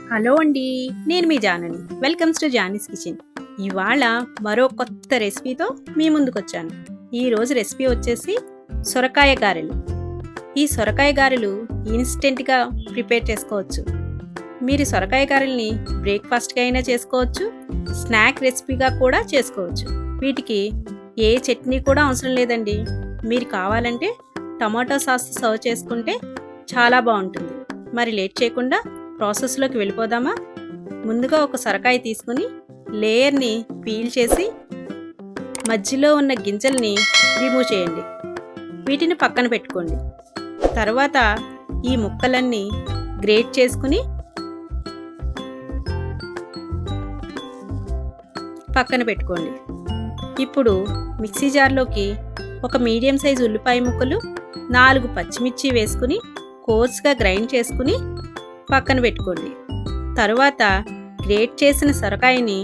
Hello అండి, నేను మీ జానని. Welcomes to Jani's kitchen. ఇవాళ మరో కొత్త రెసిపీతో మీ ముందుకు వచ్చాను. ఈరోజు రెసిపీ వచ్చేసి సొరకాయ గారెలు. ఈ సొరకాయ గారెలు ఇన్స్టెంట్గా ప్రిపేర్ చేసుకోవచ్చు. మీరు సొరకాయ గారెల్ని బ్రేక్ఫాస్ట్గా అయినా చేసుకోవచ్చు, స్నాక్ రెసిపీగా కూడా చేసుకోవచ్చు. వీటికి ఏ చట్నీ కూడా అవసరం లేదండి. మీరు కావాలంటే టమాటో సాస్ సర్వ్ చేసుకుంటే చాలా బాగుంటుంది. మరి లేట్ చేయకుండా ప్రాసెస్లోకి వెళ్ళిపోదామా? ముందుగా ఒక సొరకాయ తీసుకుని లేయర్ని పీల్ చేసి మధ్యలో ఉన్న గింజల్ని రిమూవ్ చేయండి. వీటిని పక్కన పెట్టుకోండి. తర్వాత ఈ ముక్కలన్నీ గ్రేట్ చేసుకుని పక్కన పెట్టుకోండి. ఇప్పుడు మిక్సీ జార్లోకి ఒక మీడియం సైజు ఉల్లిపాయ ముక్కలు, 4 పచ్చిమిర్చి వేసుకుని కోర్స్గా గ్రైండ్ చేసుకుని పక్కన పెట్టుకోండి. తరువాత గ్రేట్ చేసిన సొరకాయని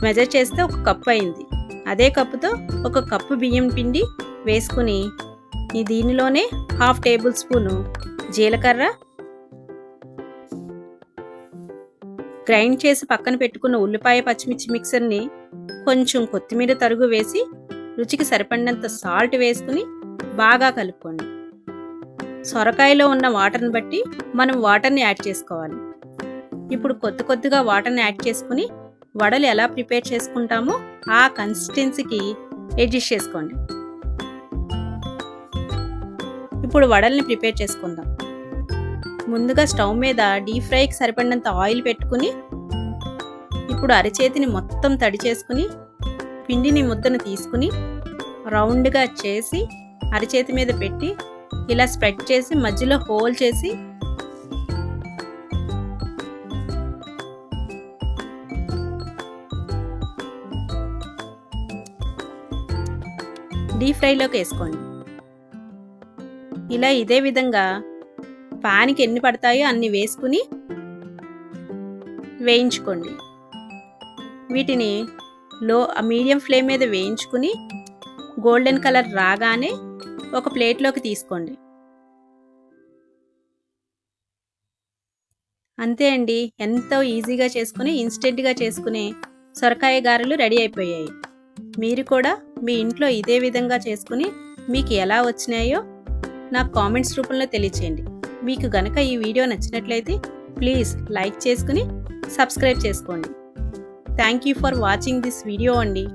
మెజర్ చేస్తే 1 కప్పు అయింది. అదే కప్పుతో 1 కప్పు బియ్యం పిండి వేసుకుని దీనిలోనే 1/2 టేబుల్ స్పూను జీలకర్ర, గ్రైండ్ చేసి పక్కన పెట్టుకున్న ఉల్లిపాయ పచ్చిమిర్చి మిక్సర్ని కొంచెం కొత్తిమీర తరుగు వేసి రుచికి సరిపడినంత సాల్ట్ వేసుకుని బాగా కలుపుకోండి. సొరకాయలో ఉన్న వాటర్ని బట్టి మనం వాటర్ని యాడ్ చేసుకోవాలి. ఇప్పుడు కొద్దిగా వాటర్ని యాడ్ చేసుకుని వడలు ఎలా ప్రిపేర్ చేసుకుంటామో ఆ కన్సిస్టెన్సీకి అడ్జస్ట్ చేసుకోండి. ఇప్పుడు వడల్ని ప్రిపేర్ చేసుకుందాం. ముందుగా స్టవ్ మీద డీప్ ఫ్రైకి సరిపడినంత ఆయిల్ పెట్టుకుని ఇప్పుడు అరచేతిని మొత్తం తడి చేసుకుని పిండిని ముద్దను తీసుకుని రౌండ్గా చేసి అరచేతి మీద పెట్టి ఇలా స్ప్రెడ్ చేసి మధ్యలో హోల్ చేసి డీప్ ఫ్రైలోకి వేసుకోండి. ఇలా ఇదే విధంగా పాన్కి ఎన్ని పడతాయో అన్ని వేసుకుని వేయించుకోండి. వీటిని మీడియం ఫ్లేమ్ మీద వేయించుకుని గోల్డెన్ కలర్ రాగానే ఒక ప్లేట్లోకి తీసుకోండి. అంతే అండి, ఎంతో ఈజీగా చేసుకుని ఇన్స్టెంట్గా చేసుకునే సొరకాయ గారెలు రెడీ అయిపోయాయి. మీరు కూడా మీ ఇంట్లో ఇదే విధంగా చేసుకుని మీకు ఎలా వచ్చినాయో నాకు కామెంట్స్ రూపంలో తెలియచేయండి. మీకు గనక ఈ వీడియో నచ్చినట్లయితే ప్లీజ్ లైక్ చేసుకుని సబ్స్క్రైబ్ చేసుకోండి. Thank you for watching this video అండి.